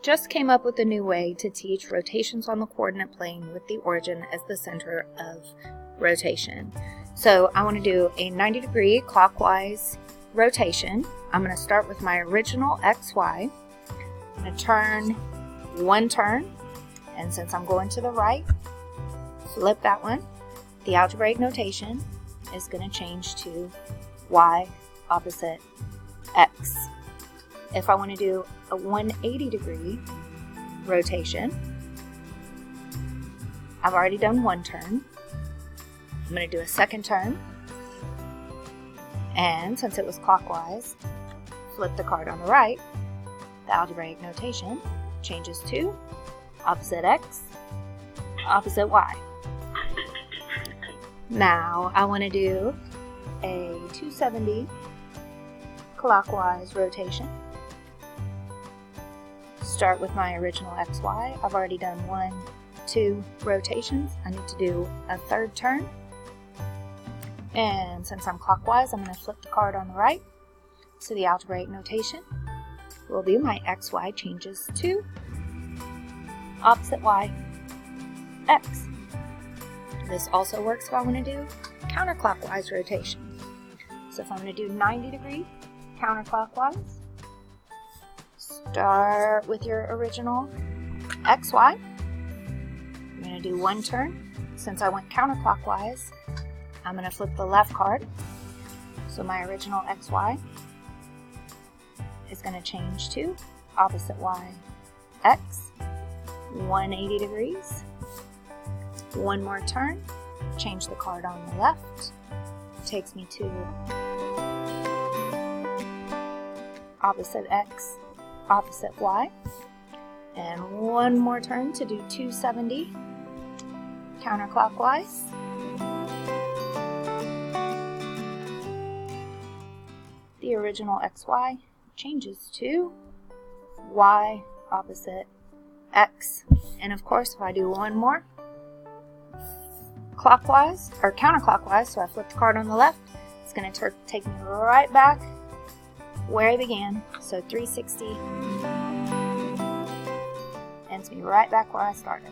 just came up with a new way to teach rotations on the coordinate plane with the origin as the center of rotation. So I want to do a 90-degree clockwise rotation. I'm going to start with my original XY. I'm going to turn one turn, and since I'm going to the right, flip that one. The algebraic notation is going to change to Y opposite X. If I want to do a 180-degree rotation, I've already done one turn. I'm going to do a second turn, and since it was clockwise, flip the card on the right. The algebraic notation changes to opposite X, opposite Y. Now I want to do a 270 clockwise rotation. Start with my original XY. I've already done 1, 2 rotations. I need to do a third turn. And since I'm clockwise, I'm going to flip the card on the right. So the algebraic notation will be my XY changes to opposite Y, X. This also works if I want to do counterclockwise rotation. So if I'm going to do 90-degree counterclockwise, start with your original XY. I'm going to do one turn. Since I went counterclockwise, I'm going to flip the left card. So my original XY is going to change to opposite Y, X, 180 degrees. One more turn, change the card on the left, takes me to opposite X, opposite Y, and one more turn to do 270 counterclockwise. The original XY changes to Y opposite X, and of course if I do one more clockwise or counterclockwise, so I flip the card on the left, it's going to take me right back where I began. So 360 ends me right back where I started.